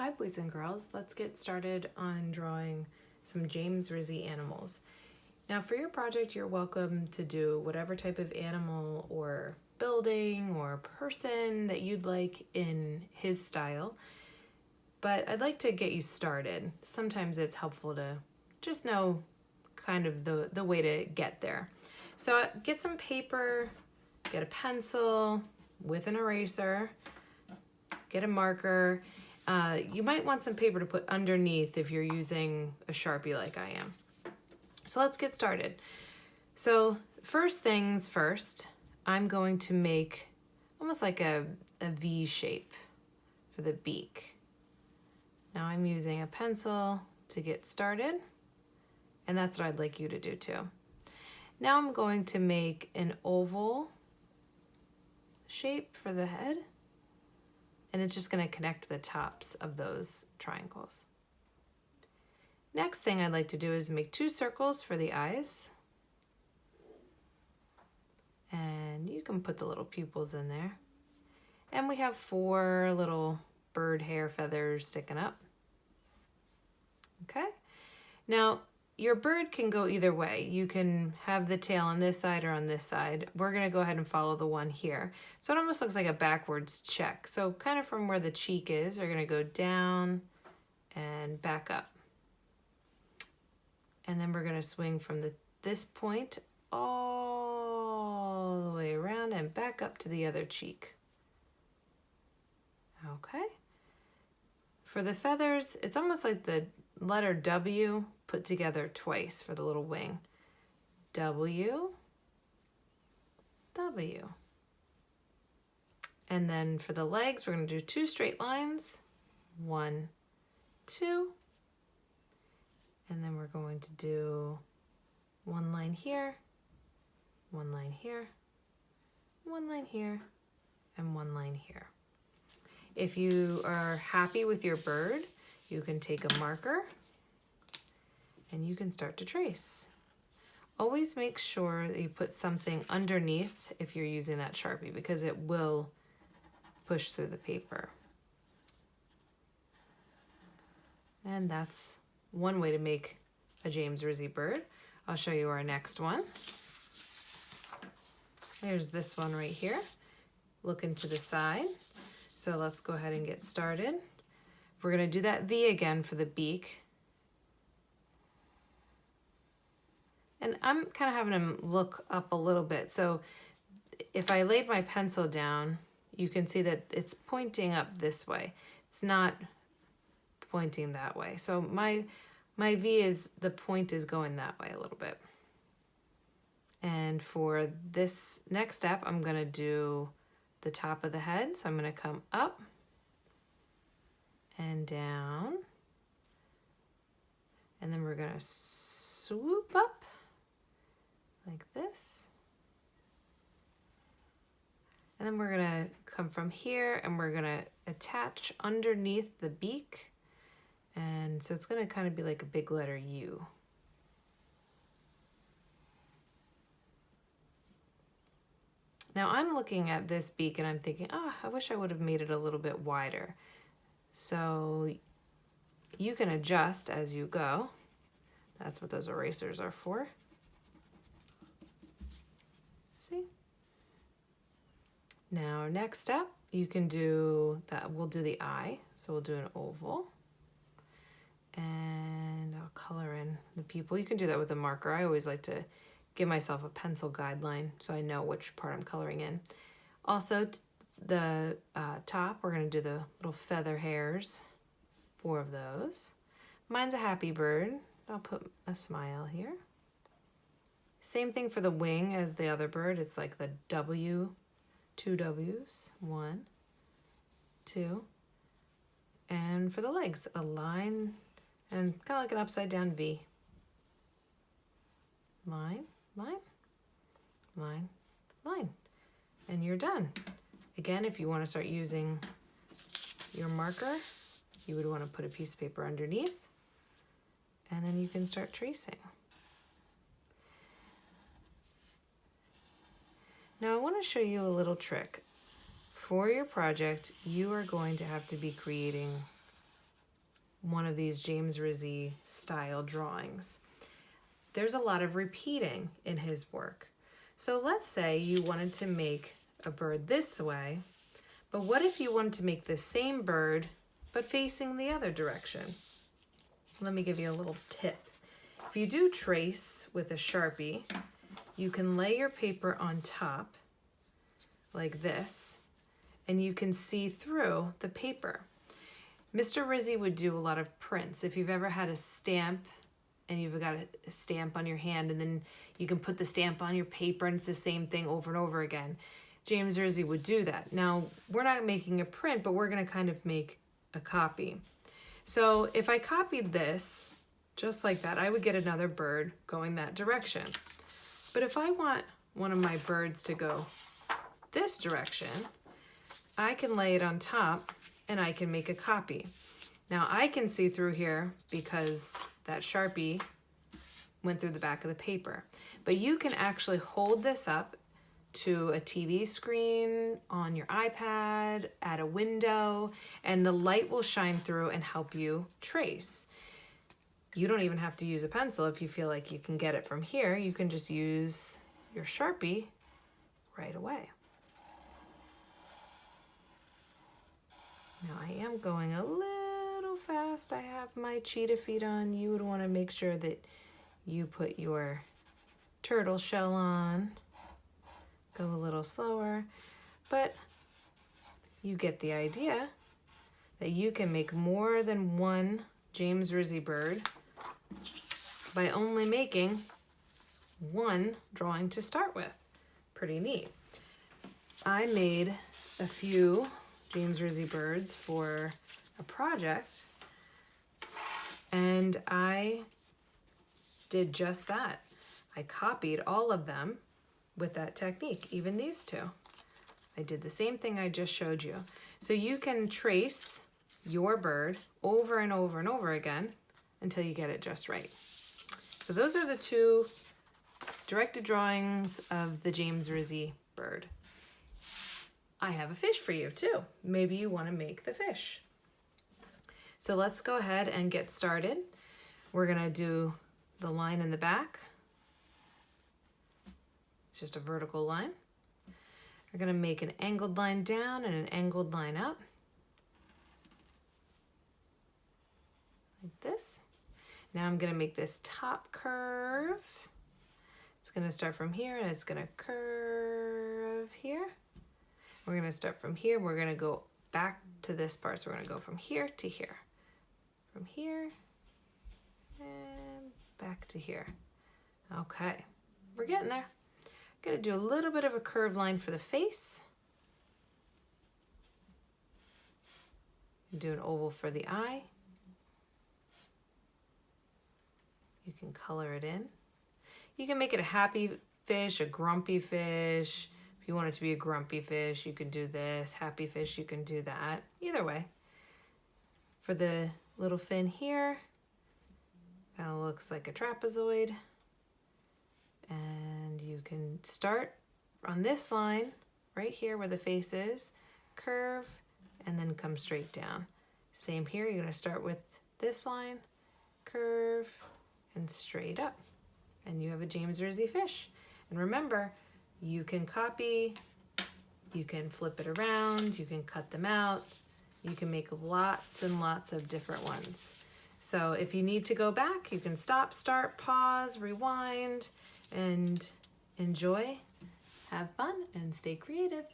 Hi boys and girls, let's get started on drawing some James Rizzi animals. Now for your project, you're welcome to do whatever type of animal or building or person that you'd like in his style, but I'd like to get you started. Sometimes it's helpful to just know kind of the way to get there. So get some paper, get a pencil with an eraser, get a marker. You might want some paper to put underneath if you're using a Sharpie like I am. So let's get started. So first things first, I'm going to make almost like a V shape for the beak. Now I'm using a pencil to get started, and that's what I'd like you to do too. Now I'm going to make an oval shape for the head, and it's just going to connect the tops of those triangles. Next thing I'd like to do is make 2 circles for the eyes. And you can put the little pupils in there. And we have 4 little bird hair feathers sticking up. Okay? Now, your bird can go either way. You can have the tail on this side or on this side. We're going to go ahead and follow the one here. So it almost looks like a backwards check. So kind of from where the cheek is, we're going to go down and back up. And then we're going to swing from this point all the way around and back up to the other cheek. Okay. For the feathers, it's almost like the letter W put together twice for the little wing. W, W. And then for the legs, we're going to do 2 straight lines. 1, 2. And then we're going to do 1 line here, 1 line here, 1 line here, and 1 line here. If you are happy with your bird, you can take a marker and you can start to trace. Always make sure that you put something underneath if you're using that Sharpie, because it will push through the paper. And that's one way to make a James Rizzi bird. I'll show you our next one. There's this one right here, looking to the side. So let's go ahead and get started. We're going to do that V again for the beak. And I'm kind of having him look up a little bit. So if I laid my pencil down, you can see that it's pointing up this way. It's not pointing that way. So my V is, the point is going that way a little bit. And for this next step, I'm going to do the top of the head. So I'm going to come up and down. And then we're going to swoop up like this. And then we're going to come from here and we're going to attach underneath the beak. And so it's going to kind of be like a big letter U. Now I'm looking at this beak and I'm thinking, oh, I wish I would have made it a little bit wider. So you can adjust as you go. That's what those erasers are for. See? Now next step, you can do that. We'll do the eye. So we'll do an oval. And I'll color in the pupil. You can do that with a marker. I always like to give myself a pencil guideline so I know which part I'm coloring in. Also, the top, we're going to do the little feather hairs, 4 of those. Mine's a happy bird. I'll put a smile here. Same thing for the wing as the other bird. It's like the W, 2 W's, 1, 2. And for the legs, a line and kind of like an upside down V. Line, line, line, line. And you're done. Again, if you want to start using your marker, you would want to put a piece of paper underneath, and then you can start tracing. Now I want to show you a little trick. For your project, you are going to have to be creating one of these James Rizzi style drawings. There's a lot of repeating in his work. So let's say you wanted to make a bird this way, but what if you wanted to make the same bird but facing the other direction? Let me give you a little tip. If you do trace with a Sharpie, you can lay your paper on top like this, and you can see through the paper. Mr. Rizzi would do a lot of prints. If you've ever had a stamp and you've got a stamp on your hand and then you can put the stamp on your paper and it's the same thing over and over again, James Rizzi would do that. Now, we're not making a print, but we're gonna kind of make a copy. So if I copied this, just like that, I would get another bird going that direction. But if I want one of my birds to go this direction, I can lay it on top and I can make a copy. Now I can see through here because that Sharpie went through the back of the paper. But you can actually hold this up to a TV screen, on your iPad, at a window, and the light will shine through and help you trace. You don't even have to use a pencil if you feel like you can get it from here. You can just use your Sharpie right away. Now I am going a little fast. I have my cheetah feet on. You would want to make sure that you put your turtle shell on. Go a little slower, but you get the idea that you can make more than one James Rizzi bird by only making one drawing to start with. Pretty neat. I made a few James Rizzi birds for a project, and I did just that. I copied all of them with that technique, even these two. I did the same thing I just showed you. So you can trace your bird over and over and over again until you get it just right. So those are the two directed drawings of the James Rizzi bird. I have a fish for you too. Maybe you want to make the fish. So let's go ahead and get started. We're gonna do the line in the back. It's just a vertical line. We're gonna make an angled line down and an angled line up. Like this. Now I'm gonna make this top curve. It's gonna start from here and it's gonna curve here. We're gonna start from here. We're gonna go back to this part. So we're gonna go from here to here. From here and back to here. Okay, we're getting there. Gonna do a little bit of a curved line for the face. Do an oval for the eye. You can color it in. You can make it a happy fish, a grumpy fish. If you want it to be a grumpy fish, you can do this. Happy fish, you can do that. Either way. For the little fin here, kind of looks like a trapezoid. And you can start on this line right here where the face is, curve, and then come straight down. Same here, you're gonna start with this line, curve, and straight up. And you have a James Rizzi fish. And remember, you can copy, you can flip it around, you can cut them out, you can make lots and lots of different ones. So if you need to go back, you can stop, start, pause, rewind, and enjoy, have fun, and stay creative.